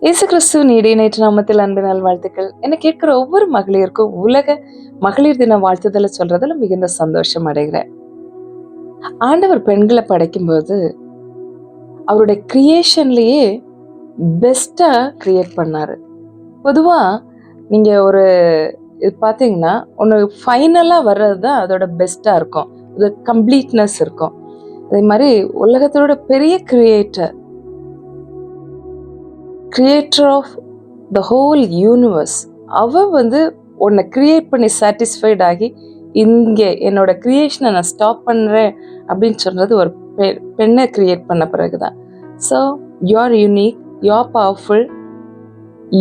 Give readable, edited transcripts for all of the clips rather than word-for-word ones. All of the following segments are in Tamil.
இயேசு கிறிஸ்துவின் இடைநேற்று நாமத்தில் அன்பு நாள் வாழ்த்துக்கள். என்னை கேட்கிற ஒவ்வொரு மகளிருக்கும் உலக மகளிர் தின வாழ்த்துதலை சொல்றதுல மிகுந்த சந்தோஷம் அடைகிறேன். ஆண்டவர் பெண்களை படைக்கும்போது அவருடைய கிரியேஷன்லயே பெஸ்டா கிரியேட் பண்ணாரு. பொதுவா நீங்க ஒரு பாத்தீங்கன்னா ஒன்று ஃபைனலா வர்றது தான் அதோட பெஸ்டா இருக்கும், அது கம்ப்ளீட்னஸ் இருக்கும். அதே மாதிரி உலகத்தோட பெரிய creator of the whole universe அவ உன்னை கிரியேட் பண்ணி சாட்டிஸ்ஃபைட் ஆகி இங்கே என்னோட கிரியேஷனை நான் ஸ்டாப் பண்ணுறேன் அப்படின்னு சொல்றது ஒரு பெண்ணை கிரியேட் பண்ண பிறகுதான். So you are unique, you are powerful,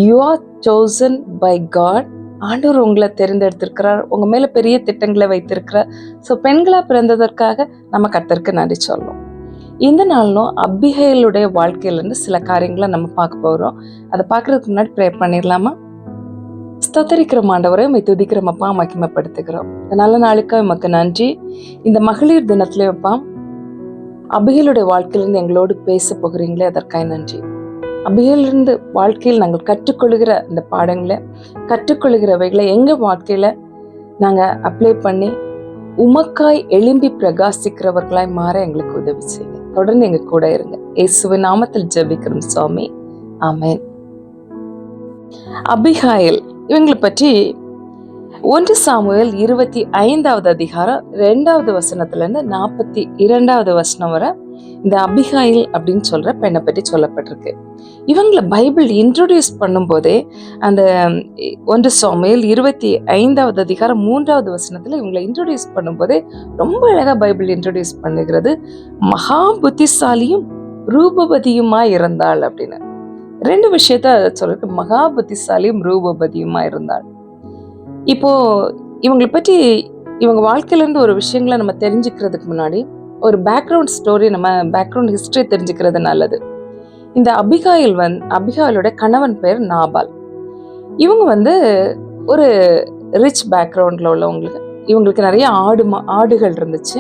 you are chosen by God. ஆண்டவர் உங்களை தெரிந்தெடுத்திருக்கிறார், உங்க மேல பெரிய திட்டங்களை வைத்திருக்கிறார். ஸோ பெண்களா பிறந்ததற்காக நம்ம கர்த்தருக்கு நன்றி சொல்லணும். இந்த நாளும் அபிகைலுடைய வாழ்க்கையிலேருந்து சில காரியங்களை நம்ம பார்க்க போகிறோம். அதை பார்க்கறதுக்கு முன்னாடி ப்ரேயர் பண்ணிடலாமா? ஸ்தோத்தரிக்கிற ஆண்டவரை உம்மை துதிக்கிறோம் அப்பா, மகிமைப்படுத்துகிறோம். இந்த நல்ல நாளுக்காக உமக்கு நன்றி. இந்த மகளிர் தினத்துல அப்பா அபிகைலுடைய வாழ்க்கையிலிருந்து எங்களோடு பேச போகிறீங்களே, அதற்காக நன்றி. அபிகையிலிருந்து வாழ்க்கையில் நாங்கள் கற்றுக்கொள்கிற இந்த பாடங்களை, கற்றுக்கொள்கிறவைகளை எங்கள் வாழ்க்கையில நாங்கள் அப்ளை பண்ணி உமக்காய் எழும்பி பிரகாசிக்கிறவர்களாய் மாற எங்களுக்கு உதவி செய்யுங்க. தொடர்ந்து எங்க கூட இருங்க. இயேசுவின் நாமத்தில் ஜெபிக்கிறோம் சுவாமி, ஆமென். அபிகாயில் இவங்களை பற்றி 1 சாமுவேல் 25வது அதிகாரம் 2வது வசனத்துல இருந்து 42வது வசனம் வரை இந்த அபிகாயில் அப்படின்னு சொல்ற பெண்ணை பற்றி சொல்லப்பட்டிருக்கு. இவங்களை பைபிள் இன்ட்ரோடியூஸ் பண்ணும் போதே அந்த 1 சாமுவேல் 25வது அதிகாரம் 3வது வசனத்துல இவங்களை இன்ட்ரோடியூஸ் பண்ணும் போதே ரொம்ப அழகா பைபிள் இன்ட்ரோடியூஸ் பண்ணுகிறது. மகா புத்திசாலியும் ரூபவதியுமா இருந்தாள் அப்படின்னு 2 விஷயத்த சொல்லிருக்கு. மகா புத்திசாலியும் ரூபவதியுமா இருந்தாள். இப்போ இவங்களை பற்றி இவங்க வாழ்க்கையில இருந்து ஒரு விஷயங்களை நம்ம தெரிஞ்சுக்கிறதுக்கு முன்னாடி ஒரு பேக்ரவுண்ட் ஸ்டோரி, நம்ம பேக்ரவுண்ட் ஹிஸ்டரி தெரிஞ்சுக்கிறது நல்லது. இந்த அபிகாயிலோட கணவன் பேர் நாபால். இவங்க ஒரு ரிச் பேக்ரவுண்ட்ல உள்ளவங்களுக்கு. இவங்களுக்கு நிறைய ஆடுகள் இருந்துச்சு.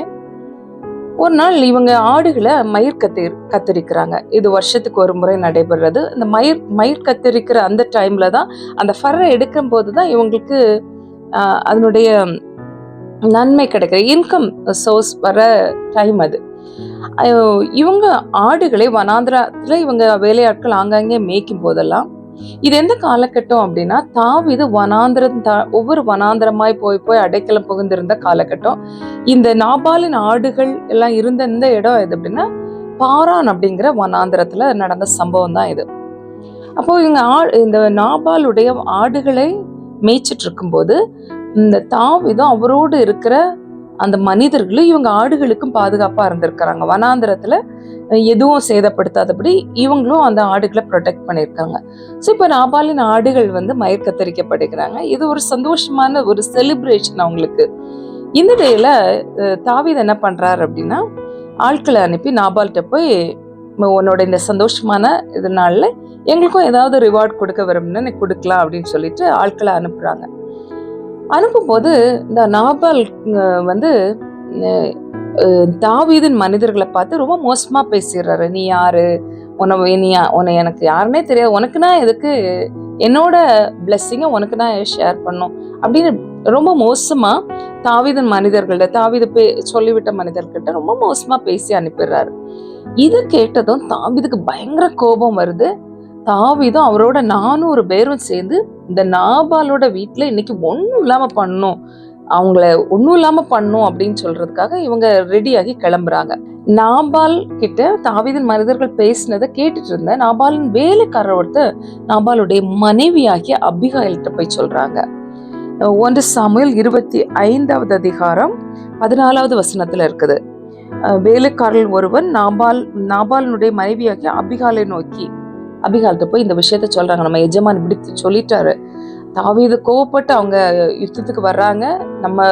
ஒரு நாள் இவங்க ஆடுகளை மயிர் கத்தரிக்கிறாங்க. இது வருஷத்துக்கு ஒரு முறை நடைபெறுறது. இந்த மயிர் கத்தரிக்கிற அந்த டைம்ல தான், அந்த ஃபர்ரை எடுக்கும் போதுதான் இவங்களுக்கு அதனுடைய நன்மை கிடைக்கிற இன்கம் சோர்ஸ் வர டைம் அது. இவங்க ஆடுகளை வனாந்திரத்துல இவங்க வேலையாட்கள் ஆங்காங்கே மேய்க்கும் போதெல்லாம், இது எந்த காலகட்டம் அப்படின்னா, தாவீது ஒவ்வொரு வனாந்திரமாய் போய் அடைக்கலம் புகுந்திருந்த காலகட்டம். இந்த நாபாலின் ஆடுகள் எல்லாம் இருந்த இந்த இடம் எது அப்படின்னா, பாரான் அப்படிங்கிற வனாந்திரத்துல நடந்த சம்பவம் தான் இது. அப்போ இவங்க இந்த நாபாலுடைய ஆடுகளை மேய்ச்சிட்டு இருக்கும்போது இந்த தாவீதும் அவரோடு இருக்கிற அந்த மனிதர்களும் இவங்க ஆடுகளுக்கும் பாதுகாப்பா இருந்திருக்கிறாங்க. வனாந்திரத்துல எதுவும் சேதப்படுத்தாதபடி இவங்களும் அந்த ஆடுகளை ப்ரொடெக்ட் பண்ணியிருக்காங்க. ஸோ இப்போ நாபாலின் ஆடுகள் மயிர் கத்தரிக்கப்படுகிறாங்க. இது ஒரு சந்தோஷமான ஒரு செலிப்ரேஷன் அவங்களுக்கு. இந்த டேல தாவீது என்ன பண்றாரு அப்படின்னா, ஆட்களை அனுப்பி நாபால்கிட்ட போய், உன்னோட இந்த சந்தோஷமான இது நாள்ல எங்களுக்கும் ஏதாவது ரிவார்ட் கொடுக்க விரும்புன்னு கொடுக்கலாம் அப்படின்னு சொல்லிட்டு ஆட்களை அனுப்புறாங்க. அனுப்பும்போது இந்த நாபால் தாவீதின் மனிதர்களை பார்த்து ரொம்ப மோசமா பேசிடுறாரு. நீ யாரு, உன்னை எனக்கு யாருன்னே தெரியாது, உனக்கு நான் எதுக்கு என்னோட பிளெஸ்ஸிங்க உனக்கு நான் ஷேர் பண்ணும் அப்படின்னு ரொம்ப மோசமா தாவீதின் மனிதர்கள்ட்ட, தாவீது சொல்லிவிட்ட மனிதர்கள்ட்ட ரொம்ப மோசமா பேசி அனுப்பிடுறாரு. இதை கேட்டதும் தாவீதுக்கு பயங்கர கோபம் வருது. தாவீதும் அவரோட 400 பேரும் சேர்ந்து இந்த நாபாலோட வீட்டுல இன்னைக்கு ஒண்ணும் இல்லாம பண்ணும் அப்படின்னு சொல்றதுக்காக இவங்க ரெடியாகி கிளம்புறாங்க. நாபால் கிட்ட தாவீதின் மனிதர்கள் பேசினதை கேட்டுட்டு இருந்த நாபாலின் வேலைக்காரர் ஒருத்தர் நாபாலுடைய மனைவியாகிய அபிகாயில்கிட்ட போய் சொல்றாங்க. 1 சாமுவேல் 25வது அதிகாரம் 14வது வசனத்துல இருக்குது. வேலைக்காரர் ஒருவன் நாபாலினுடைய மனைவியாகிய அபிகாலை நோக்கி, அபிகால்கிட்ட போய் இந்த விஷயத்த சொல்றாங்க. நம்ம எஜமான் இப்படி சொல்லிட்டாரு, தாவீது கோவப்பட்டு அவங்க யுத்தத்துக்கு வர்றாங்க, நம்ம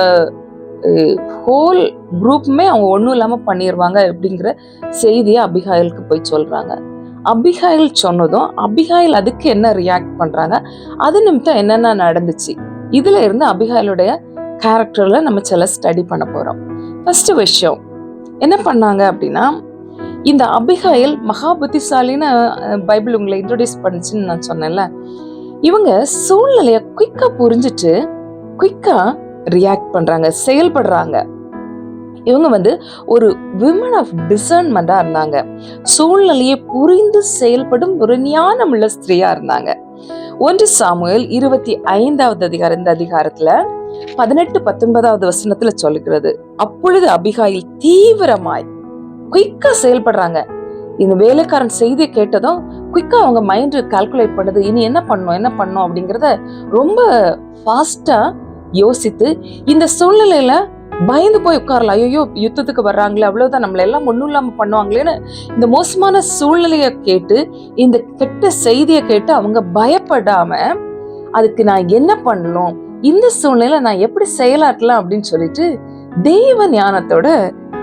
ஹோல் குரூப்புமே அவங்க ஒன்றும் இல்லாம பண்ணிடுவாங்க அப்படிங்கிற செய்தியை அபிகாயிலுக்கு போய் சொல்றாங்க. அபிகாயில் சொன்னதும் அபிகாயில் அதுக்கு என்ன ரியாக்ட் பண்றாங்க, அது நிமித்தம் என்னென்ன நடந்துச்சு, இதுல இருந்து அபிகாயிலுடைய கேரக்டர்ல நம்ம சில ஸ்டடி பண்ண போறோம். ஃபர்ஸ்ட் விஷயம் என்ன பண்ணாங்க அப்படின்னா, இந்த அபிகாயில் மகா புத்திசாலின்னு பைபிள் உங்களை இன்ட்ரோடியூஸ் பண்ணுச்சுன்னு நான் சொன்னேன்ல. இவங்க சூழ்நிலைய குயிக்கா புரிஞ்சுட்டு குயிக்கா ரியாக்ட் பண்றாங்க, செயல்படுறாங்க. இவங்க ஒரு விமன் ஆஃப் டிசர்ன்மெண்டா இருந்தாங்க. சூழ்நிலையை புரிந்து செயல்படும் ஒரு ஞானமுள்ள ஸ்திரீயா இருந்தாங்க. 1 சாமுவேல் 25வது அதிகாரம், இந்த அதிகாரத்துல 18-19வது வசனத்துல சொல்லுகிறது, அப்பொழுது அபிகாயில் தீவிரமாய் குயிக்கா செயல்படுறாங்க. இந்த வேலைக்காரன் செய்தியை கேட்டதும் குயிக்கா அவங்க மைண்ட் கால்குலேட் பண்ணுது, இனி என்ன பண்ணும் அப்படிங்கறத ரொம்ப ஃபாஸ்டா யோசித்து, இந்த சூழ்நிலையில பயந்து போய் உட்காரலாம். ஐயோ, யுத்தத்துக்கு வர்றாங்களே, அவ்வளவுதான், நம்மள எல்லாம் ஒண்ணும் இல்லாம பண்ணுவாங்களேன்னு இந்த மோசமான சூழ்நிலைய கேட்டு, இந்த கெட்ட செய்தியை கேட்டு அவங்க பயப்படாம, அதுக்கு நான் என்ன பண்ணணும், இந்த சூழ்நிலையில நான் எப்படி செயலாற்றலாம் அப்படின்னு சொல்லிட்டு தெய்வ ஞானத்தோட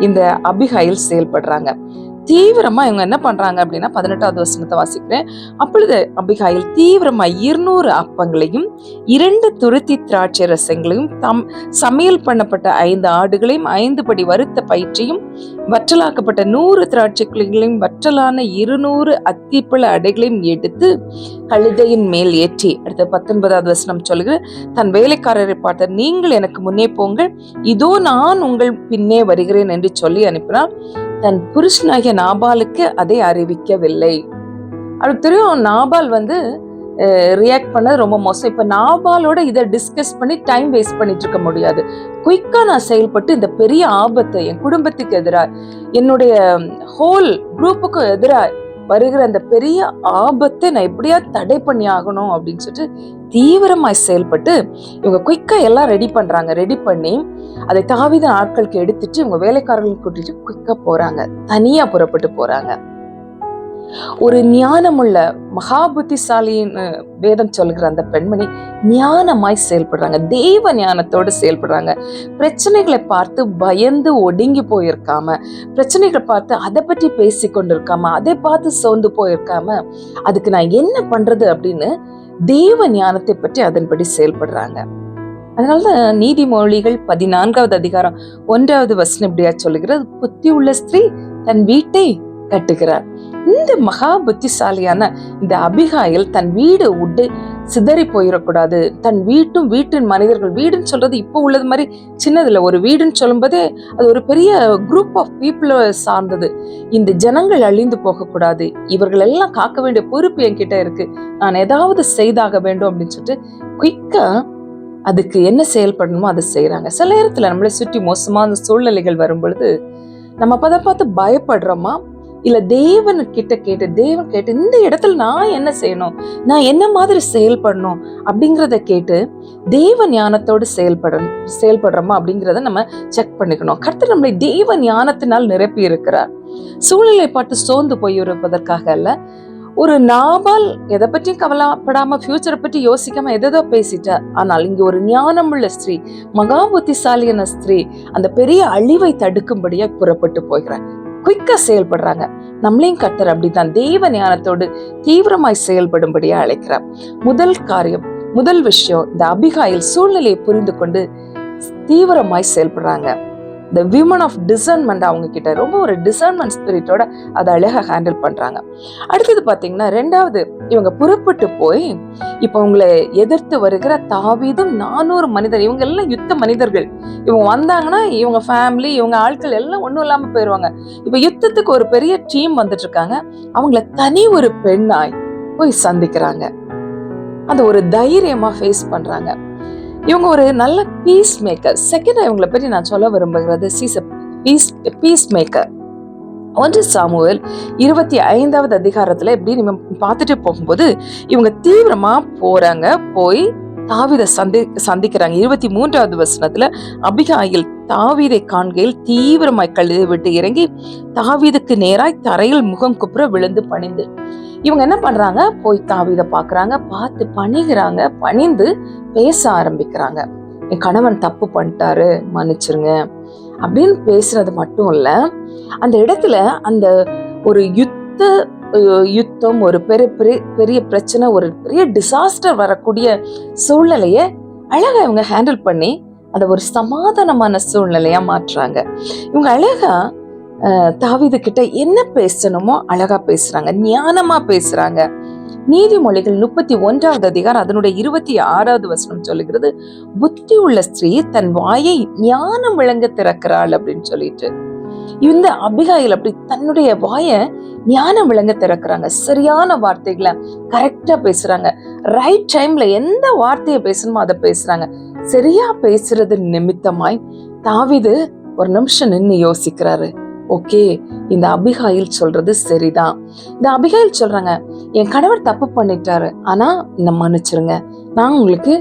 இந்த அபிகாயில் செயல்படுறாங்க. தீவிரமா இவங்க என்ன பண்றாங்க அப்படின்னா, 18வது வசனத்தை வாசிக்கிறேன். அப்பொழுது அபிகாயில் தீவிரமா 200 அப்பங்களையும் 2 துருத்தி திராட்சை ரசங்களையும் சமையல் பண்ணப்பட்ட 5 ஆடுகளையும் 5 படி வறுத்த பயிற்சியும் வற்றலாக்கப்பட்ட 100 திராட்சைகளையும் வற்றலான 200 அத்திப்பழ அடைகளையும் எடுத்து கழுதையின் மேல் ஏற்றி, அடுத்த 19வது வசனம் சொல்லுகிற, தன் வேலைக்காரரை பார்த்த, நீங்கள் எனக்கு முன்னே போங்கள், இதோ நான் உங்கள் பின்னே வருகிறேன் என்று சொல்லி அனுப்பினார். தன் புருஷனாகிய நாபாலுக்கு அதை அறிவிக்கவில்லை. அவருக்கு தெரியும் நாபால் ரியாக்ட் பண்ணது ரொம்ப மோசம். இப்ப நாபாலோட இதை டிஸ்கஸ் பண்ணி டைம் வேஸ்ட் பண்ணிட்டு இருக்க முடியாது. குயிக்கா நான் செயல்பட்டு இந்த பெரிய ஆபத்தை, என் குடும்பத்துக்கு எதிராக, என்னுடைய ஹோல் குரூப்புக்கு எதிராக வருகிற அந்த பெரிய ஆபத்தை நான் எப்படியா தடை பண்ணி ஆகணும் அப்படின்னு சொல்லிட்டு தீவிரமாய் செயல்பட்டு இவங்க குயிக்கா எல்லாம் ரெடி பண்ணி அதை தாவீது ஆட்களுக்கு எடுத்துட்டு இவங்க வேலைக்காரர்களுக்கு கூட்டிட்டு குயிக்கா போறாங்க, தனியா புறப்பட்டு போறாங்க. ஒரு ஞானமுள்ள மகா புத்திசாலின்னு வேதம் சொல்லுகிற அந்த பெண்மணி ஞானமாய் செயல்படுறாங்க, தெய்வ ஞானத்தோடு செயல்படுறாங்க. பிரச்சனைகளை பார்த்து பயந்து ஒடுங்கி போயிருக்காம, பிரச்சனைகளை பார்த்து அதை பற்றி பேசி கொண்டிருக்காம, அதை பார்த்து சோர்ந்து போயிருக்காம, அதுக்கு நான் என்ன பண்றது அப்படின்னு தெய்வ ஞானத்தை பற்றி அதன்படி செயல்படுறாங்க. அதனாலதான் நீதிமொழிகள் 14வது அதிகாரம் 1வது வசனம் இப்படியா சொல்லுகிறது, புத்தி உள்ள ஸ்திரீ தன் வீட்டை கட்டுகிறார். இந்த மகா புத்திசாலியான இந்த அபிகாயில் தன் வீடு விட்டு சிதறி போயிடக்கூடாது. தன் வீட்டின் மனிதர்கள், வீடுன்னு சொல்றது இப்போ உள்ளது மாதிரி சின்னதுல, ஒரு வீடுன்னு சொல்லும் போதே அது ஒரு பெரிய குரூப் ஆஃப் பீப்புளை சார்ந்தது. இந்த ஜனங்கள் அழிந்து போக கூடாது, இவர்கள் எல்லாம் காக்க வேண்டிய பொறுப்பு என்கிட்ட இருக்கு, நான் ஏதாவது செய்தாக வேண்டும் அப்படின்னு சொல்லிட்டு குயிக்கா அதுக்கு என்ன செயல்படணுமோ அதை செய்யறாங்க. சில நேரத்துல நம்மளை சுற்றி மோசமான சூழ்நிலைகள் வரும் பொழுது நம்ம அதை பார்த்து பயப்படுறோமா, இல்ல தேவன் கேட்டு இந்த இடத்துல நான் என்ன செய்யணும், நான் என்ன மாதிரி செயல்படணும் அப்படிங்கிறத கேட்டு தேவ ஞானத்தோடு செயல்படுறோமா அப்படிங்கிறத நம்ம செக் பண்ணிக்கணும். கர்த்தர் நம்மளை தேவ ஞானத்தினால் நிரப்பி இருக்கிறார். சூழ்நிலை பார்த்து சோர்ந்து போயிருப்பதற்காக அல்ல. ஒரு நாபால் எதை பற்றியும் கவலைப்படாம, ஃபியூச்சரை பற்றி யோசிக்காம எதோ பேசிட்டார். ஆனால் இங்க ஒரு ஞானமுள்ள ஸ்திரீ, மகா புத்திசாலியான ஸ்திரீ அந்த பெரிய அழிவை தடுக்கும்படியா புறப்பட்டு போகிறார், குயிக்கா செயல்படுறாங்க. நம்மளையும் கர்த்தர் அப்படித்தான் தெய்வ ஞானத்தோடு தீவிரமாய் செயல்படும்படியா அழைக்கிறார். முதல் விஷயம், இந்த அபிகாயில் சூழ்நிலையை புரிந்து கொண்டு தீவிரமாய் செயல்படுறாங்க. The women of discernment அவங்க கிட்ட ரொம்ப ஒரு டிசர்ன்மெண்ட் ஸ்பிரிட்டோட அதை அழகா ஹேண்டில் பண்றாங்க. அடுத்தது பாத்தீங்கன்னா, 2வது இவங்க புறப்பட்டு போய் இப்ப உங்களை எதிர்த்து வருகிற தாவீதும் 400 மனிதர், இவங்க எல்லாம் யுத்த மனிதர்கள், இவங்க வந்தாங்கன்னா இவங்க ஃபேமிலி, இவங்க ஆட்கள் எல்லாம் ஒண்ணும் இல்லாம போயிருவாங்க. இப்ப யுத்தத்துக்கு ஒரு பெரிய டீம் வந்துட்டு இருக்காங்க. அவங்கள தனி ஒரு பெண்ணாய் போய் சந்திக்கிறாங்க. அந்த ஒரு தைரியமா ஃபேஸ் பண்றாங்க. இவங்க ஒரு நல்ல பீஸ் மேக்கர். செகண்ட் இவங்களை பற்றி நான் சொல்ல விரும்புகிறது, பீஸ் மேக்கர். 1 சாமுவேல் 25வது அதிகாரத்துல எப்படி நம்ம பார்த்துட்டு போகும்போது இவங்க தீவிரமா போறாங்க, போய் தாவீதை சந்திக்கிறாங்க. 23வது வசனத்துல அபிகாயில் தாவீதை காண்கையில் தீவிரமாய் கழுதை விட்டு இறங்கி தாவீதுக்கு நேராய் தரையில் முகம் குப்புற விழுந்து பணிந்து, இவங்க என்ன பண்றாங்க, போய் தாவீதை பாக்குறாங்க, பார்த்து பணிகிறாங்க, பணிந்து பேச ஆரம்பிக்கிறாங்க. என் கணவன் தப்பு பண்ணிட்டாரு, மன்னிச்சிருங்க அப்படின்னு பேசுறது மட்டும் இல்ல, அந்த இடத்துல அந்த ஒரு யுத்தம், ஒரு பெரிய பிரச்சனை, ஒரு பெரிய டிசாஸ்டர் வரக்கூடிய சூழ்நிலைய அழகா இவங்க ஹேண்டில் பண்ணி அதை ஒரு சமாதானமான சூழ்நிலையா மாற்றுறாங்க. இவங்க அழகா தாவீது கிட்ட என்ன பேசணுமோ அழகா பேசுறாங்க, ஞானமா பேசுறாங்க. நீதிமொழிகள் 31வது அதிகாரம் அதனுடைய 26வது வசனம் சொல்லுகிறது, புத்தி உள்ள ஸ்திரீ தன் வாயை ஞானம் விளங்க திறக்கிறாள் அப்படின்னு சொல்லிட்டு. இந்த அபிகாயில் அப்படி தன்னுடைய வாய ஞானம் விளங்க திறக்கிறாங்க. சரியான வார்த்தைகளை கரெக்டா பேசுறாங்க. ரைட் டைம்ல எந்த வார்த்தையை பேசணுமோ அதை பேசுறாங்க. சரியா பேசுறது நிமித்தமாய் தாவீது ஒரு நிமிஷம் நின்னு யோசிக்கிறாரு. ஓகே, இந்த அபிகாயில் சொல்றது சரிதான். இந்த அபிகாயில் சொல்றாங்க, என் கணவர் தப்பு பண்ணிட்டாரு, ஆனா என்ன மன்னிச்சிருங்க, நான் உங்களுக்கு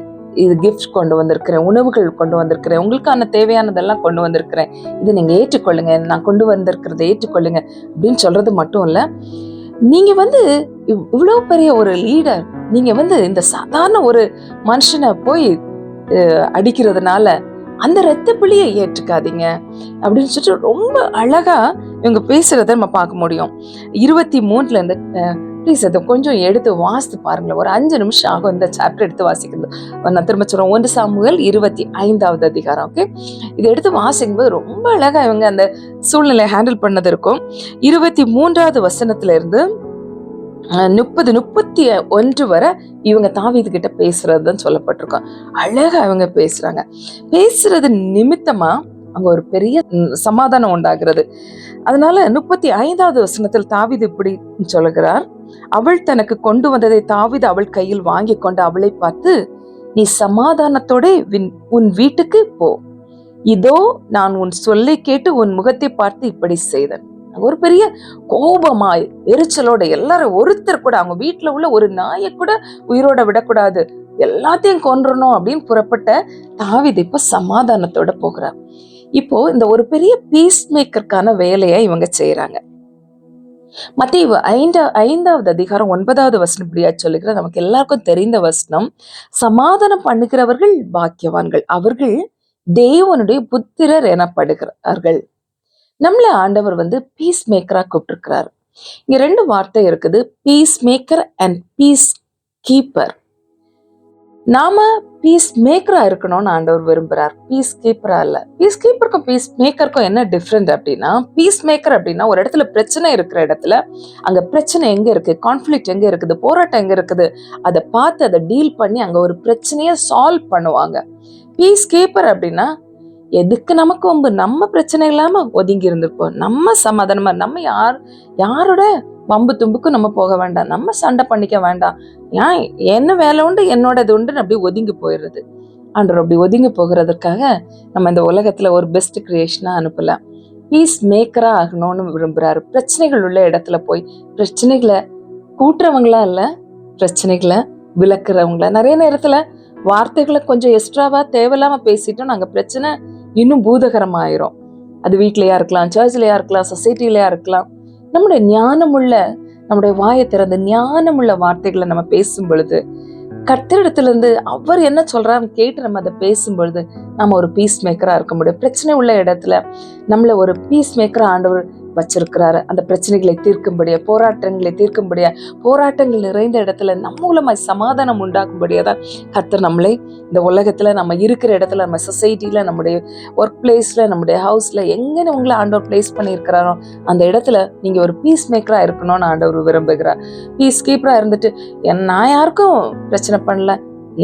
இது கிஃப்ட் கொண்டு வந்திருக்கிறேன், உணவுகள் கொண்டு வந்திருக்கிறேன், உங்களுக்கான தேவையானதெல்லாம் கொண்டு வந்திருக்கிறேன், இது நீங்க ஏற்றுக்கொள்ளுங்க, நான் கொண்டு வந்திருக்கிறத ஏற்றுக்கொள்ளுங்க அப்படின்னு சொல்றது மட்டும் இல்ல, நீங்க இவ்வளவு பெரிய ஒரு லீடர், நீங்க இந்த சாதாரண ஒரு மனுஷனை போய் அடிக்கிறதுனால அந்த ரத்த பிள்ளையை ஏற்றுக்காதீங்க அப்படின்னு சொல்லிட்டு ரொம்ப அழகா இவங்க பேசுறத நம்ம பார்க்க முடியும். 23ல இருந்து ப்ளீஸ் அதை கொஞ்சம் எடுத்து வாசித்து பாருங்களேன். ஒரு 5 நிமிஷம் ஆகும் இந்த சாப்டர் எடுத்து வாசிக்கிறது. நான் திரும்ப சொல்றேன், 1 சாமுவேல் 25வது அதிகாரம். ஓகே, இதை எடுத்து வாசிக்கும் போது ரொம்ப அழகா இவங்க அந்த சூழ்நிலையை ஹேண்டில் பண்ணது இருக்கும். 23வது வசனத்துல இருந்து 30-31 வரை இவங்க தாவீது கிட்ட பேசுறதுதான் சொல்லப்பட்டிருக்கோம். அழகா இவங்க பேசுறாங்க. பேசுறது நிமித்தமா அங்க ஒரு பெரிய சமாதானம் உண்டாகிறது. அதனால 35வது வசனத்தில் தாவீது இப்படி சொல்லுகிறார், அவள் தனக்கு கொண்டு வந்ததை தாவீது அவள் கையில் வாங்கி கொண்டு அவளை பார்த்து, நீ சமாதானத்தோட உன் வீட்டுக்கு போ, இதோ நான் உன் சொல்லை கேட்டு உன் முகத்தை பார்த்து இப்படி செய்தேன். ஒரு பெரிய கோபமாய் எரிச்சலோட எல்லாரும், ஒருத்தர் கூட அவங்க வீட்டுல உள்ள ஒரு நாயை கூட உயிரோட விடக்கூடாது, எல்லாத்தையும் கொன்றணும் அப்படின்னு புறப்பட்ட தாவீது இப்ப சமாதானத்தோட போகிறார். இப்போ இந்த ஒரு பெரிய பீஸ் மேக்கருக்கான வேலையை இவங்க செய்யறாங்க. மத்தேயு 5வது அதிகாரம் 9வது வசனம் இப்படியா சொல்லுகிற, நமக்கு எல்லாருக்கும் தெரிந்த வசனம், சமாதானம் பண்ணுகிறவர்கள் பாக்கியவான்கள், அவர்கள் தேவனுடைய புத்திரர் எனப்படுகிறார்கள். நம்மள ஆண்டவர் பீஸ் மேக்கரா கூப்பிட்டிருக்கிறார். இங்க 2 வார்த்தை இருக்குது, peace maker and peace keeper. நாம பீஸ் மேக்கரா இருக்கணும்னு ஆண்டவர் விரும்புறார், பீஸ் கீப்பரா இல்ல. பீஸ் கீப்பருக்கும் பீஸ் மேக்கருக்கும் என்ன டிஃப்ரெண்ட் அப்படின்னா, பீஸ் மேக்கர் அப்படின்னா ஒரு இடத்துல பிரச்சனை இருக்கிற இடத்துல அங்க பிரச்சனை எங்க இருக்கு, கான்ஃபிளிக்ட் எங்க இருக்குது, போராட்டம் எங்க இருக்குது, அதை பார்த்து அதை டீல் பண்ணி அங்க ஒரு பிரச்சனையை சால்வ் பண்ணுவாங்க. பீஸ் கீப்பர் அப்படின்னா எதுக்கு நமக்கு வம்பு, நம்ம பிரச்சனை இல்லாம ஒதுங்கி இருந்திருப்போம், நம்ம சமாதானமா, நம்ம யாரோட வம்பு தும்புக்கு நம்ம போக வேண்டாம், நம்ம சண்டை பண்ணிக்க வேண்டாம், ஏன் என்ன வேலை உண்டு என்னோடது உண்டுன்னு அப்படி ஒதுங்கி போயிடுறது. ஆண்டவர் அப்படி ஒதுங்கி போகிறதுக்காக நம்ம இந்த உலகத்துல ஒரு பெஸ்ட் கிரியேஷனா அனுப்பல, பீஸ் மேக்கரா ஆகணும்னு விரும்புறாரு. பிரச்சனைகள் உள்ள இடத்துல போய் பிரச்சனைகளை கூட்டுறவங்களா இல்ல, பிரச்சனைகளை விளக்குறவங்களா. நிறைய நேரத்துல வார்த்தைகளை கொஞ்சம் எக்ஸ்ட்ராவா தேவையில்லாம பேசிட்டோம், நாங்க பிரச்சனை இன்னும் பூதகரமாயிரும். அது வீட்லயா இருக்கலாம், சர்ச்லயா இருக்கலாம், சொசைட்டிலயா இருக்கலாம். நம்முடைய ஞானமுள்ள, நம்முடைய வாயை திறந்து ஞானமுள்ள வார்த்தைகளை நம்ம பேசும் பொழுது, கர்த்தரிடத்துல இருந்து அவர் என்ன சொல்றாருன்னு கேட்டு நம்ம அதை பேசும் பொழுது நம்ம ஒரு பீஸ் மேக்கரா இருக்க முடியும். பிரச்சனை உள்ள இடத்துல நம்மள ஒரு பீஸ் மேக்கரா ஆண்டவர் வச்சிருக்கிறாரு. அந்த பிரச்சனைகளை தீர்க்கும்படியா, போராட்டங்களை தீர்க்கும்படியா, போராட்டங்கள் நிறைந்த இடத்துல நம்ம மூலமாய் சமாதானம் உண்டாக்கும்படியா தான் கர்த்தர் நம்மளை இந்த உலகத்துல, நம்ம இருக்கிற இடத்துல, நம்ம சொசைட்டில, நம்முடைய ஒர்க் பிளேஸ்ல, நம்முடைய ஹவுஸ்ல, எங்க உங்களை ஆண்டவர் பிளேஸ் பண்ணியிருக்கிறாரோ அந்த இடத்துல நீங்க ஒரு பீஸ் மேக்கரா இருக்கணும்னு ஆண்டவர் விரும்புகிறார். பீஸ் கீப்பரா இருந்துட்டு நான் யாருக்கும் பிரச்சனை பண்ணல,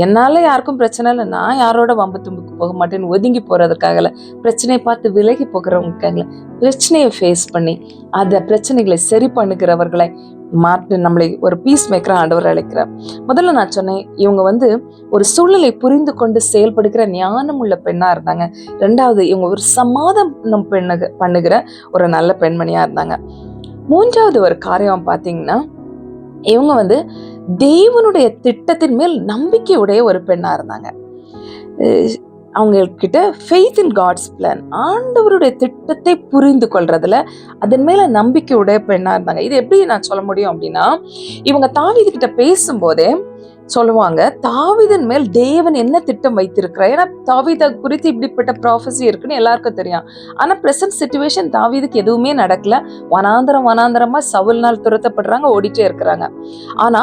என்னால யாருக்கும் பிரச்சனை இல்லை, நான் யாரோட வம்பு தும்புக்கு போக மாட்டேன்னு ஒதுங்கி போறதுக்காகல, பிரச்சனையை பார்த்து விலகி போகிறவங்களுக்காகல, பிரச்சனையை ஃபேஸ் பண்ணி அந்த பிரச்சனைகளை சரி பண்ணுகிறவர்களை மாற்றி நம்மளை ஒரு பீஸ் மேக்கரா ஆண்டவர் அழைக்கிறார். முதல்ல நான் சொன்னேன், இவங்க ஒரு சூழ்நிலை புரிந்து கொண்டு செயல்படுகிற ஞானம் உள்ள பெண்ணா இருந்தாங்க. 2வது, இவங்க ஒரு சமாதானம் பண்ணுகிற ஒரு நல்ல பெண்மணியா இருந்தாங்க. 3வது ஒரு காரியம் பார்த்தீங்கன்னா, இவங்க தேவனுடைய திட்டத்தின் மேல் நம்பிக்கையுடைய ஒரு பெண்ணா இருந்தாங்க. அவங்க கிட்ட ஃபெய்த் இன் காட்ஸ் பிளான், ஆண்டவருடைய திட்டத்தை புரிந்து கொள்றதுல அதன் மேல நம்பிக்கையுடைய பெண்ணா இருந்தாங்க. இது எப்படி நான் சொல்ல முடியும் அப்படின்னா, இவங்க தாவீது கிட்ட பேசும்போதே சொல்லுவாங்க, தாவீதின் மேல் தேவன் என்ன திட்டம் வைத்திருக்கிறார். ஏன்னா தாவீதை குறித்து இப்படிப்பட்ட ப்ராஃபஸி இருக்குன்னு எல்லாருக்கும் தெரியும். ஆனா பிரசன்ட் சிச்சுவேஷன் தாவீதுக்கு எதுவுமே நடக்கல. வனாந்தரமா சவுல்னால் துரத்தப்படுறாங்க, ஓடிட்டே இருக்கிறாங்க. ஆனா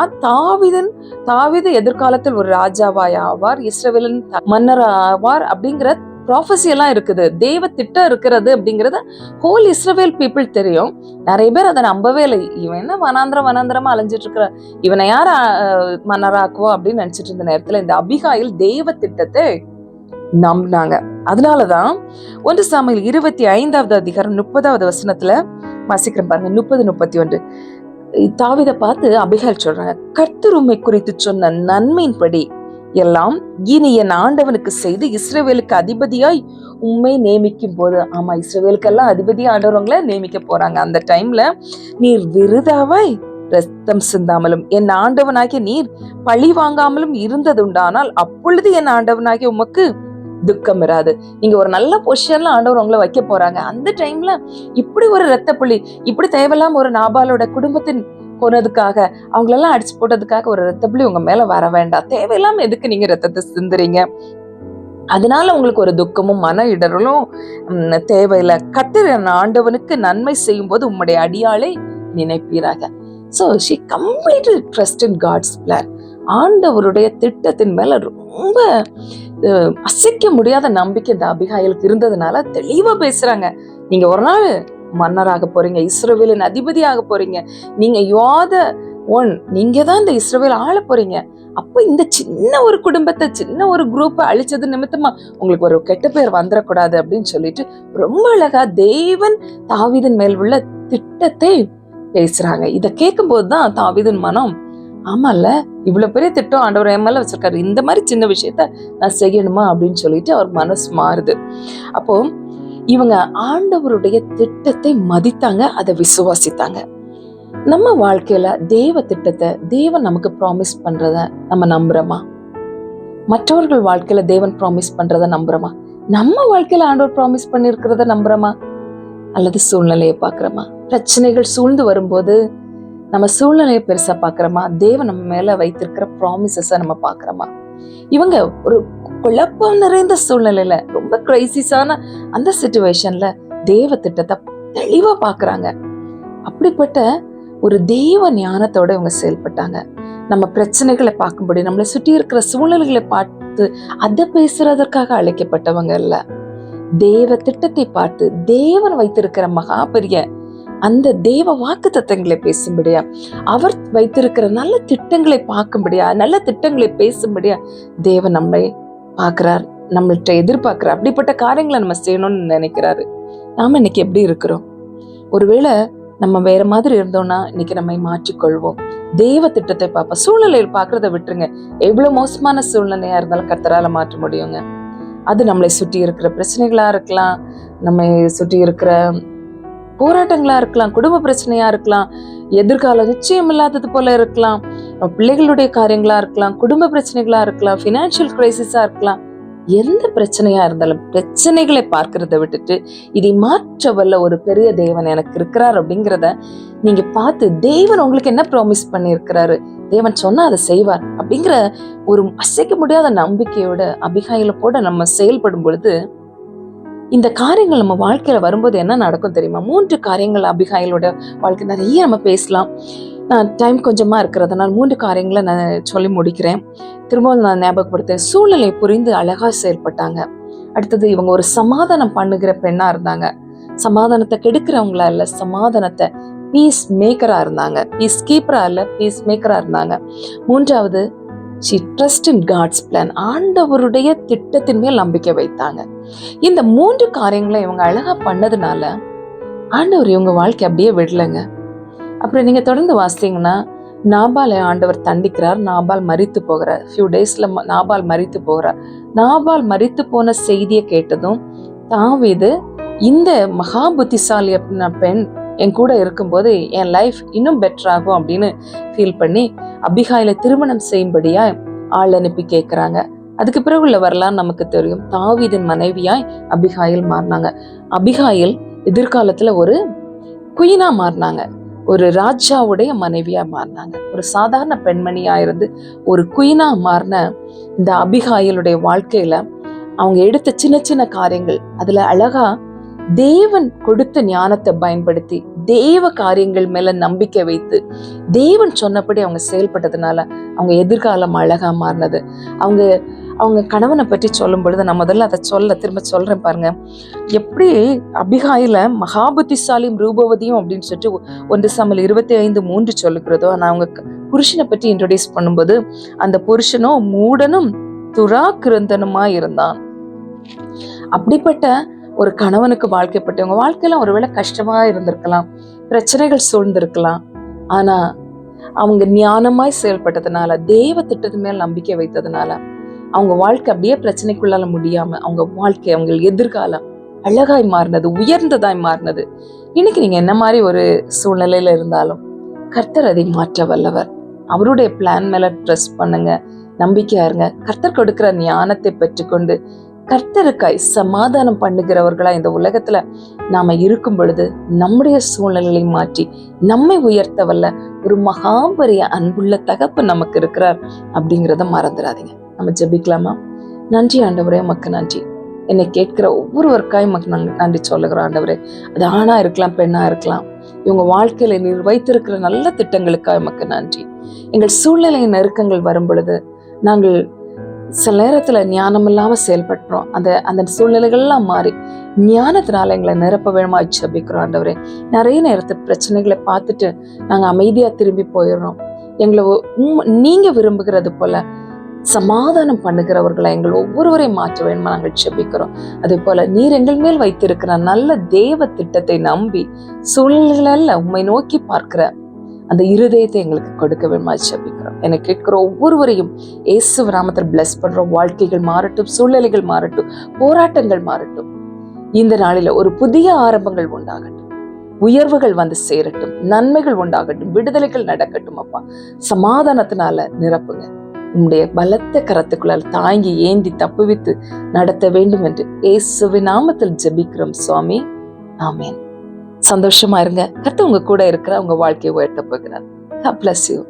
தாவீது எதிர்காலத்தில் ஒரு ராஜாவாய் ஆவார், இஸ்ரவேலின் மன்னர் ஆவார் அப்படிங்கிற ப்ராஃபஸி எல்லாம் இருக்குது, தேவ திட்டம் இருக்கிறது அப்படிங்கறது ஹோல் இஸ்ரவேல் பீப்புள் தெரியும். நிறைய பேர் அதை நம்பவே இல்லை. இவன் என்ன வனாந்திரமா அலைஞ்சிட்டு இருக்கிற, இவனை யார மன்னராக்குவோ அப்படின்னு நினைச்சிட்டு இருந்த நேரத்துல இந்த அபிகாயில் தேவ திட்டத்தை நம்பினாங்க. அதனாலதான் 1 சாமுவேல் 25வது அதிகாரம் 30வது வசனத்துல வாசிக்கிறேன் பாருங்க. 30-31 தாவீதை பார்த்து அபிகாயில் சொல்றாங்க, கர்த்தர் உம்மை குறித்து சொன்ன நன்மையின்படி எல்லாம் இனி என் ஆண்டவனுக்கு செய்து இஸ்ரவேலுக்கு அதிபதியாய் உம்மை நியமிக்கும் போது. ஆமா, இஸ்ரவேலுக்கெல்லாம் அதிபதியா ஆண்டவங்களை நியமிக்க போறாங்க. அந்த டைம்ல நீர் விருதாவாய் ரத்தம் சிந்தாமலும் என் ஆண்டவனாகிய நீர் பழி வாங்காமலும் இருந்தது உண்டானால் அப்பொழுது என் ஆண்டவனாகிய உமக்கு துக்கம் இராது. நீங்க ஒரு நல்ல பொசிஷன்ல ஆண்டவர் உங்களை வைக்க போறாங்க. அந்த டைம்ல இப்படி ஒரு ரத்த புள்ளி, இப்படி தேவையில்லாம ஒரு நாபாலோட குடும்பத்தின் கொன்னதுக்காக, அவங்களெல்லாம் அடிச்சு போட்டதுக்காக ஒரு ரத்த புள்ளி உங்க மேல வர வேண்டாம். தேவையில்லாம எதுக்கு நீங்க ரத்தத்தை சிந்துறீங்க? அதனால உங்களுக்கு ஒரு துக்கமும் மன இடரலும் தேவையில்லை. கர்த்தர் ஆண்டவனுக்கு நன்மை செய்யும் போது உம்முடைய அடியாளை நினைப்பீராக. So she completely trusted God's plan. ஆண்டவருடைய திட்டத்தின் மேல ரொம்ப அசைக்க முடியாத நம்பிக்கை இந்த அபிகாயிலுக்கு இருந்ததுனால தெளிவா பேசுறாங்க. நீங்க ஒரு நாள் மன்னராக போறீங்க, இஸ்ரவேலின் அதிபதியாக போறீங்க, நீங்க நீங்க தான் இந்த இஸ்ரவேல் ஆள போறீங்க. அப்ப இந்த சின்ன ஒரு குடும்பத்தை, சின்ன ஒரு குரூப்பை அழிச்சது நிமித்தமா உங்களுக்கு ஒரு கெட்ட பேர் வந்துடக்கூடாது அப்படின்னு சொல்லிட்டு ரொம்ப அழகா தேவன் தாவீதின் மேல் உள்ள திட்டத்தை பேசுறாங்க. இத கேட்கும் போதுதான் தாவீதின் மனம், ஆமால இவ்வளவு பெரிய திட்டம் ஆண்டவர் என் மேல வச்சிருக்காரு, இந்த மாதிரி சின்ன விஷயத்த நான் செய்யணுமா அப்படின்னு சொல்லிட்டு அவர் மனசு மாறுது. அப்போ இவங்க ஆண்டவருடைய திட்டத்தை மதித்தாங்க, அதை விசுவாசித்தாங்க. நம்ம வாழ்க்கையில தேவ திட்டத்தை தேவன் நமக்கு ப்ராமிஸ் பண்றத நம்ம நம்புறோமா? மற்றவர்கள் வாழ்க்கையில தேவன் ப்ராமிஸ் பண்றத நம்புறோமா? நம்ம வாழ்க்கையில ஆண்டவர் ப்ராமிஸ் பண்ணிருக்கிறத நம்புறோமா? அல்லது சூழ்நிலையை பாக்குறோமா? பிரச்சனைகள் சூழ்ந்து வரும்போது நம்ம சூழ்நிலையை பெருசா பாக்குறோமா? தேவன் நம்ம மேல வைத்திருக்கிற ப்ராமிசஸ நம்ம பாக்குறோமா? இவங்க ஒரு குழப்பம் நிறைந்த சூழ்நிலையில, ரொம்ப கிரைசிஸான அந்த சிச்சுவேஷன்ல தேவ திட்டத்தை தெளிவா பாக்குறாங்க. அப்படிப்பட்ட ஒரு தேவ ஞானத்தோட இவங்க செயல்பட்டாங்க. நம்ம பிரச்சனைகளை பார்க்கும்படி, நம்மளை சுற்றி இருக்கிற சூழ்நிலைகளை பார்த்து அதை பேசுறதற்காக அழைக்கப்பட்டவங்க இல்ல. தேவ திட்டத்தை பார்த்து தேவன் வைத்திருக்கிற மகா பெரிய அந்த தேவ வாக்கு தத்தங்களை பேசும்படியா, அவர் வைத்திருக்கிற நல்ல திட்டங்களை பார்க்கும்படியா, நல்ல திட்டங்களை பேசும்படியா தேவன் நம்மை பார்க்கிறார், நம்மள்கிட்ட எதிர்பார்க்கிறார். அப்படிப்பட்ட காரியங்களை நம்ம செய்யணும்னு நினைக்கிறாரு. நாம இன்னைக்கு எப்படி இருக்கிறோம்? ஒருவேளை நம்ம வேற மாதிரி இருந்தோம்னா இன்னைக்கு நம்மை மாற்றிக்கொள்வோம். தேவ திட்டத்தை பார்ப்போம். சூழ்நிலையில் பார்க்கறத விட்டுருங்க. எவ்வளவு மோசமான சூழ்நிலையா இருந்தாலும் கர்த்தரால மாற்ற முடியுங்க. அது நம்மளை சுற்றி இருக்கிற பிரச்சனைகளா இருக்கலாம், நம்மை சுற்றி இருக்கிற போராட்டங்களா இருக்கலாம், குடும்ப பிரச்சனையா இருக்கலாம், எதிர்கால நிச்சயம் இல்லாதது போல இருக்கலாம், பிள்ளைகளுடைய காரியங்களா இருக்கலாம், குடும்ப பிரச்சனைகளா இருக்கலாம், பினான்சியல் கிரைசிஸா இருக்கலாம். எந்த பிரச்சனையா இருந்தாலும் பிரச்சனைகளை பார்க்கறத விட்டுட்டு இதை மாற்ற வல்ல ஒரு பெரிய தேவன் எனக்கு இருக்கிறார் அப்படிங்கிறத நீங்க பார்த்து, தேவன் உங்களுக்கு என்ன ப்ராமிஸ் பண்ணி இருக்கிறாரு, தேவன் சொன்னா அதை செய்வார் அப்படிங்கிற ஒரு அசைக்க முடியாத நம்பிக்கையோட அபிகாயில கூட நம்ம செயல்படும் பொழுது இந்த காரியங்கள் நம்ம வாழ்க்கையில வரும்போது என்ன நடக்கும் தெரியுமா? 3 காரியங்கள் அபிகாயிலோட வாழ்க்கை நிறைய நம்ம பேசலாம். நான் டைம் கொஞ்சமா இருக்கிறதுனால 3 காரியங்களை நான் சொல்லி முடிக்கிறேன். திரும்பவும் நான் ஞாபகப்படுத்தேன். சூழ்நிலை புரிந்து அழகா செயல்பட்டாங்க. அடுத்தது, இவங்க ஒரு சமாதானம் பண்ணுகிற பெண்ணா இருந்தாங்க. சமாதானத்தை கெடுக்கிறவங்களா இல்ல, சமாதானத்தை பீஸ் மேக்கரா இருந்தாங்க. பீஸ் கீப்பரா இல்ல, பீஸ் மேக்கரா இருந்தாங்க. 3வது, she trust in God's plan. ஆண்டவருடைய திட்டத்தின் மேல் நம்பிக்கை வைத்தாங்க. இந்த 3 காரியங்களை இவங்க அழகா பண்ணதுனால ஆண்டவர் இவங்க வாழ்க்கை அப்படியே விடலைங்க. அப்புறம் நீங்க தொடர்ந்து வாசித்தீங்கன்னா, நாபாலை ஆண்டவர் தண்டிக்கிறார். நாபால் மரித்து போகிறார். ஃபியூ டேஸ்ல நாபால் மரித்து போகிறார். நாபால் மரித்து போன செய்தியை கேட்டதும் தாவீது, இந்த மகா புத்திசாலி பெண் என் கூட இருக்கும்போது என் லைஃப் இன்னும் பெட்டர் ஆகும் அப்படின்னு ஃபீல் பண்ணி அபிகாயில திருமணம் செய்யும்படியா ஆள் அனுப்பி கேட்கிறாங்க. அதுக்கு பிறகு உள்ள வரலாறு நமக்கு தெரியும். தாவீதின் மனைவியாய் அபிகாயில் மாறினாங்க. அபிகாயில் எதிர்காலத்துல ஒரு குயினா மாறினாங்க. ஒரு ராஜாவுடைய மனைவியா மாறினாங்க. ஒரு சாதாரண பெண்மணியா இருந்து ஒரு குயினா மாறின இந்த அபிகாயிலுடைய வாழ்க்கையில அவங்க எடுத்த சின்ன சின்ன காரியங்கள், அதுல அழகா தேவன் கொடுத்த ஞானத்தை பயன்படுத்தி தேவ காரியங்கள் மேல நம்பிக்கை வைத்து தேவன் சொன்னபடி அவங்க செயல்பட்டதுனால அவங்க எதிர்காலம் அழகா மாறினது. அவங்க அவங்க கணவனை பற்றி சொல்லும் பொழுது நான் முதல்ல அதை திரும்ப சொல்றேன் பாருங்க. எப்படி அபிகாயில மகாபுத்திசாலியும் ரூபவதியும் அப்படின்னு சொல்லிட்டு 1 சாமுவேல் 25:3 சொல்லுகிறதோ, நான் அவங்க புருஷனை பற்றி இன்ட்ரோடியூஸ் பண்ணும்போது அந்த புருஷனோ மூடனும் துராக்கிரந்தனுமா இருந்தான். அப்படிப்பட்ட ஒரு கணவனுக்கு வாழ்க்கைப்பட்டவங்க வாழ்க்கையில ஒருவேளை கஷ்டமா இருந்திருக்கலாம், பிரச்சனைகள் சூழ்ந்திருக்கலாம். ஆனா அவங்க ஞானமாய் செயல்பட்டதுனால, தேவ திட்டத்து மேல் நம்பிக்கை வைத்ததுனால அவங்க வாழ்க்கை அப்படியே பிரச்சனைக்குள்ளால முடியாம அவங்க வாழ்க்கை, அவங்க எதிர்காலம் அழகாய் மாறினது, உயர்ந்ததாய் மாறினது. இன்னைக்கு நீங்க என்ன மாதிரி ஒரு சூழ்நிலையில இருந்தாலும் கர்த்தர் அதை மாற்ற வல்லவர். அவருடைய பிளான் மேல ட்ரஸ்ட் பண்ணுங்க, நம்பிக்கையா இருங்க. கர்த்தர் கொடுக்கிற ஞானத்தை பெற்றுக்கொண்டு கர்த்தருக்காய் சமாதானம் பண்ணுகிறவர்களா இந்த உலகத்துல நாம இருக்கும் பொழுது நம்முடைய சூழ்நிலையை மாற்றி நம்மை உயர்த்த வல்ல ஒரு மகாபரிய அன்புள்ள தகப்பு நமக்கு இருக்கிறார் அப்படிங்கிறத மறந்துடாதீங்க. நம்ம ஜெபிக்கலாமா? நன்றி ஆண்டவரே, உமக்கு நன்றி. என்னை கேட்கிற ஒவ்வொருவருக்காய் உமக்கு நன்றி சொல்லுகிறோம் ஆண்டவரே. அது ஆணா இருக்கலாம், பெண்ணா இருக்கலாம். இவங்க வாழ்க்கையில நீர் வைத்திருக்கிற நல்ல திட்டங்களுக்காக உமக்கு நன்றி. எங்கள் சூழ்நிலை நெருக்கங்கள் வரும் பொழுது நாங்கள் சில நேரத்துல ஞானம் இல்லாம செயல்படுறோம். அந்த சூழ்நிலைகள்லாம் மாறி ஞானத்தினால எங்களை நிரப்ப வேணுமா ஜெபிக்கிறோம் ஆண்டவரே. நிறைய நேரத்தில் பிரச்சனைகளை பார்த்துட்டு நாங்க அமைதியா திரும்பி போயிடுறோம். எங்களை நீங்க விரும்புகிறது போல சமாதானம் பண்ணுகிறவர்களை எங்கள் ஒவ்வொருவரையும் மாற்ற வேணுமா நாங்கள் ஜெபிக்கிறோம். அதே போல நீர் எங்கள் மேல் வைத்திருக்கிற நல்ல தேவ திட்டத்தை நம்பி சூழ்நிலைகள உம்மை நோக்கி பார்க்கிற அந்த இருதயத்தை எங்களுக்கு கொடுக்க வேணுமா ஜெபிக்கிறோம். என்னை கேட்கிற ஒவ்வொருவரையும் இயேசு நாமத்தில் பிளஸ் பண்றோம். வாழ்க்கைகள் மாறட்டும், சூழ்நிலைகள் மாறட்டும், போராட்டங்கள் மாறட்டும். இந்த நாளில ஒரு புதிய ஆரம்பங்கள் உண்டாகட்டும், உயர்வுகள் வந்து சேரட்டும், நன்மைகள் உண்டாகட்டும், விடுதலைகள் நடக்கட்டும். அப்பா, சமாதானத்தினால நிரப்புங்க. உம்முடைய பலத்த கரத்துக்குள்ளால் தாங்கி ஏந்தி தப்புவித்து நடத்த வேண்டும் என்று இயேசுவின் நாமத்தில் ஜெபிக்கிறோம் சுவாமி. ஆமென். சந்தோஷமா இருங்க. கர்த்தர் உங்க கூட இருக்கிற உங்க வாழ்க்கையை உயர்த்த போகிறார். God bless you.